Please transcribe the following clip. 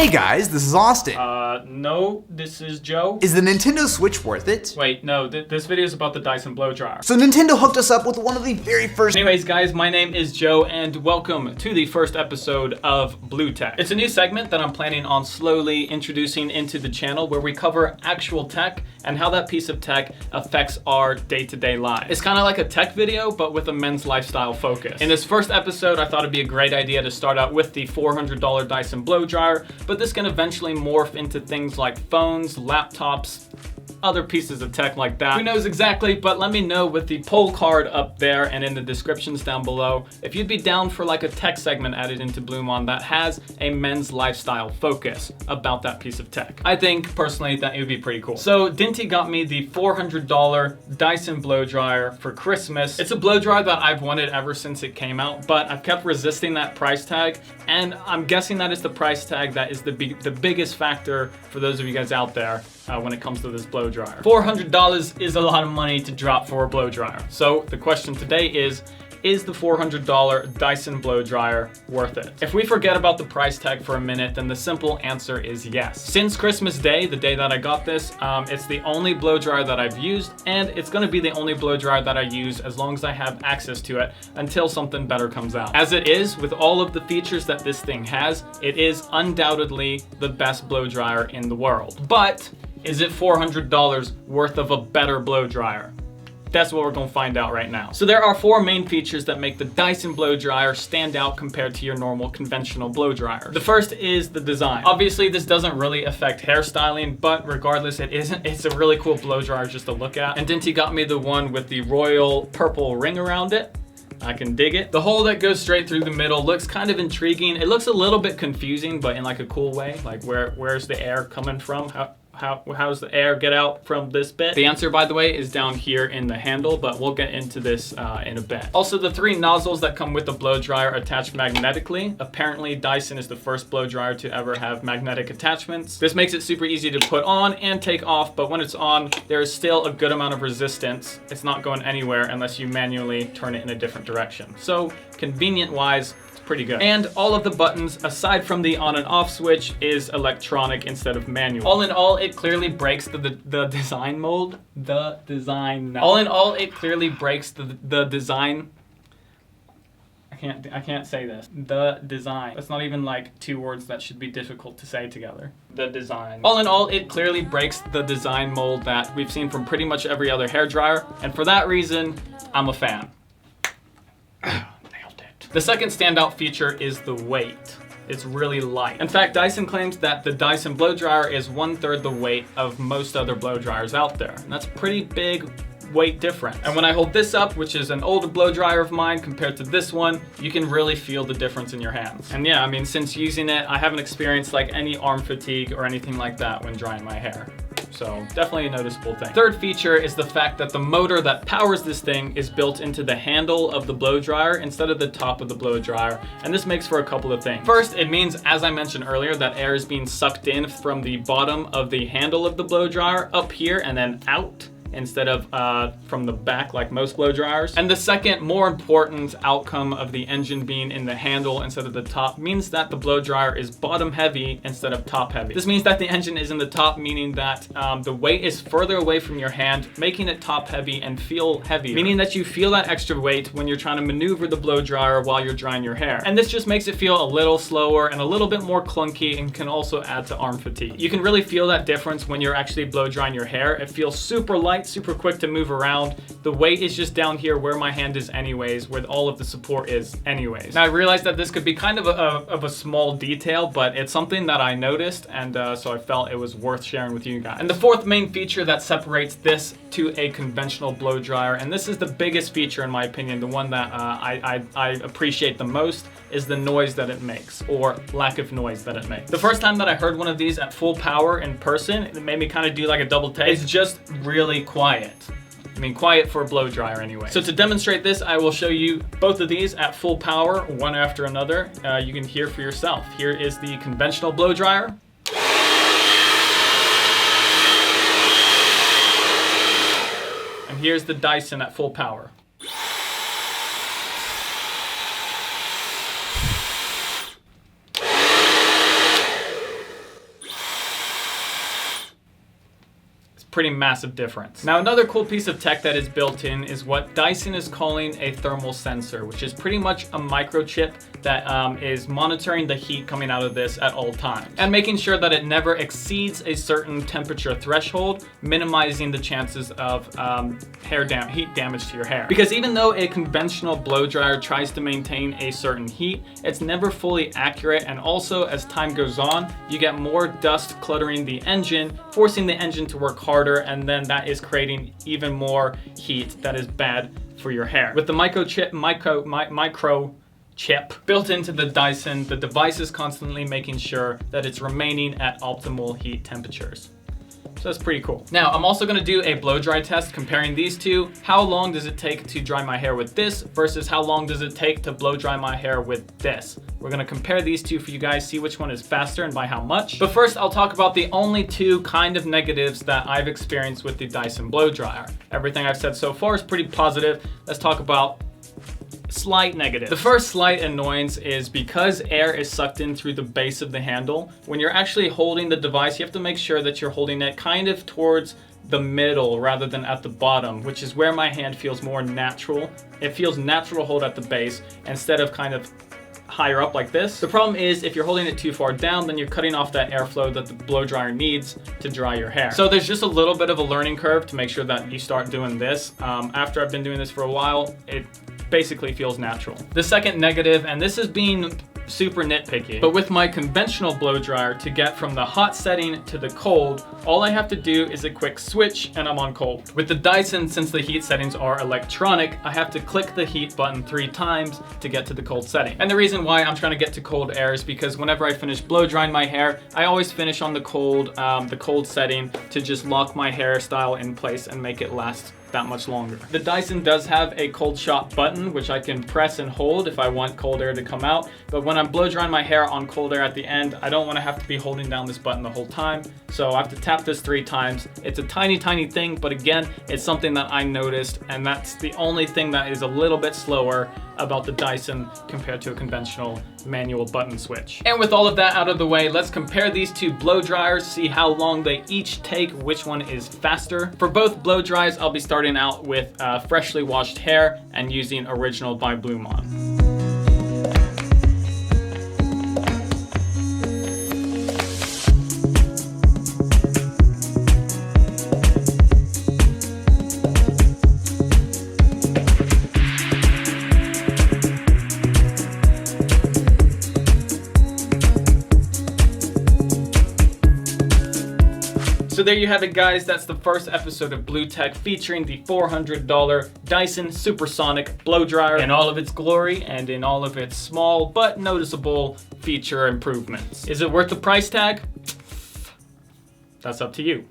Hey guys, this is Austin. No, this is Joe. Is the Nintendo Switch worth it? Wait, no, this video is about the Dyson Blowdryer. So Nintendo hooked us up with one of the very first... Anyways, guys, my name is Joe, and welcome to the first episode of BluTech. It's a new segment that I'm planning on slowly introducing into the channel where we cover actual tech and how that piece of tech affects our day-to-day lives. It's kind of like a tech video, but with a men's lifestyle focus. In this first episode, I thought it'd be a great idea to start out with the $400 Dyson Blowdryer, but this can eventually morph into things like phones, laptops, other pieces of tech like that. Who knows exactly, but let me know with the poll card up there and in the descriptions down below if you'd be down for like a tech segment added into BluMaan that has a men's lifestyle focus about that piece of tech. I think personally that it would be pretty cool. So Dinty got me the $400 Dyson Blowdryer for Christmas. It's a blowdryer that I've wanted ever since it came out, but I've kept resisting that price tag, and I'm guessing that is the price tag that is the biggest factor for those of you guys out there when it comes to this blow dryer. $400 is a lot of money to drop for a blow dryer. So the question today is the $400 Dyson blow dryer worth it? If we forget about the price tag for a minute, then the simple answer is yes. Since Christmas Day, the day that I got this, it's the only blow dryer that I've used, and it's gonna be the only blow dryer that I use as long as I have access to it until something better comes out. As it is, with all of the features that this thing has, it is undoubtedly the best blow dryer in the world. But is it $400 worth of a better blow dryer? That's what we're gonna find out right now. So there are four main features that make the Dyson blow dryer stand out compared to your normal conventional blow dryer. The first is the design. Obviously, this doesn't really affect hairstyling, but regardless, it's a really cool blow dryer just to look at. And Dinty got me the one with the royal purple ring around it. I can dig it. The hole that goes straight through the middle looks kind of intriguing. It looks a little bit confusing, but in like a cool way. Like where's the air coming from? How's the air get out from this bit? The answer, by the way, is down here in the handle, but we'll get into this in a bit. Also, the three nozzles that come with the blow dryer attach magnetically. Apparently, Dyson is the first blow dryer to ever have magnetic attachments. This makes it super easy to put on and take off, but when it's on, there is still a good amount of resistance. It's not going anywhere unless you manually turn it in a different direction. So, convenient-wise, pretty good. And all of the buttons, aside from the on and off switch, is electronic instead of manual. All in all, it clearly breaks the design mold. All in all, it clearly breaks the design. I can't say this. The design. That's not even like two words that should be difficult to say together. The design. All in all, it clearly breaks the design mold that we've seen from pretty much every other hairdryer, and for that reason, I'm a fan. The second standout feature is the weight. It's really light. In fact, Dyson claims that the Dyson Blowdryer is 1/3 the weight of most other blow dryers out there. And that's pretty big weight difference. And when I hold this up, which is an older blow dryer of mine compared to this one, you can really feel the difference in your hands. And yeah, I mean, since using it, I haven't experienced like any arm fatigue or anything like that when drying my hair. So definitely a noticeable thing. Third feature is the fact that the motor that powers this thing is built into the handle of the blow dryer instead of the top of the blow dryer. And this makes for a couple of things. First, it means, as I mentioned earlier, that air is being sucked in from the bottom of the handle of the blow dryer up here and then out, instead of from the back like most blow dryers. And the second, more important outcome of the engine being in the handle instead of the top means that the blow dryer is bottom heavy instead of top heavy. This means that the engine is in the top, meaning that the weight is further away from your hand, making it top heavy and feel heavier. Meaning that you feel that extra weight when you're trying to maneuver the blow dryer while you're drying your hair. And this just makes it feel a little slower and a little bit more clunky and can also add to arm fatigue. You can really feel that difference when you're actually blow drying your hair. It feels super light, super quick to move around. The weight is just down here where my hand is anyways, where all of the support is anyways. Now I realized that this could be kind of a small detail, but it's something that I noticed, and so I felt it was worth sharing with you guys. And the fourth main feature that separates this to a conventional blow dryer, and this is the biggest feature in my opinion, the one that I appreciate the most, is the noise that it makes, or lack of noise that it makes. The first time that I heard one of these at full power in person, it made me kind of do like a double take. It's just really quiet. I mean, quiet for a blow dryer anyway. So to demonstrate this, I will show you both of these at full power, one after another. You can hear for yourself. Here is the conventional blow dryer. And here's the Dyson at full power. pretty massive difference. Now, another cool piece of tech that is built in is what Dyson is calling a thermal sensor, which is pretty much a microchip that is monitoring the heat coming out of this at all times and making sure that it never exceeds a certain temperature threshold, minimizing the chances of heat damage to your hair. Because even though a conventional blow dryer tries to maintain a certain heat, it's never fully accurate, and also as time goes on, you get more dust cluttering the engine, forcing the engine to work harder, and then that is creating even more heat that is bad for your hair. With the microchip built into the Dyson, the device is constantly making sure that it's remaining at optimal heat temperatures. So that's pretty cool. Now, I'm also gonna do a blow dry test comparing these two. How long does it take to dry my hair with this versus how long does it take to blow dry my hair with this? We're gonna compare these two for you guys, see which one is faster and by how much. But first, I'll talk about the only two kind of negatives that I've experienced with the Dyson blow dryer. Everything I've said so far is pretty positive. Let's talk about slight negative. The first slight annoyance is because air is sucked in through the base of the handle. When you're actually holding the device, you have to make sure that you're holding it kind of towards the middle rather than at the bottom, which is where my hand feels more natural. It feels natural to hold at the base instead of kind of higher up like this. The problem is if you're holding it too far down, then you're cutting off that airflow that the blow dryer needs to dry your hair. So there's just a little bit of a learning curve to make sure that you start doing this. After I've been doing this for a while, it basically feels natural. The second negative, and this is being super nitpicky, but with my conventional blow dryer, to get from the hot setting to the cold, all I have to do is a quick switch and I'm on cold. With the Dyson, since the heat settings are electronic, I have to click the heat button 3 times to get to the cold setting. And the reason why I'm trying to get to cold air is because whenever I finish blow drying my hair, I always finish on the cold setting to just lock my hairstyle in place and make it last that much longer. The Dyson does have a cold shot button, which I can press and hold if I want cold air to come out. But when I'm blow drying my hair on cold air at the end, I don't want to have to be holding down this button the whole time. So I have to tap this 3 times. It's a tiny, tiny thing, but again, it's something that I noticed, and that's the only thing that is a little bit slower about the Dyson compared to a conventional manual button switch. And with all of that out of the way, let's compare these two blow dryers, see how long they each take, which one is faster. For both blow dries, I'll be starting out with freshly washed hair and using Original by BluMaan. So there you have it, guys. That's the first episode of BluTech featuring the $400 Dyson Supersonic blow dryer in all of its glory and in all of its small but noticeable feature improvements. Is it worth the price tag? That's up to you.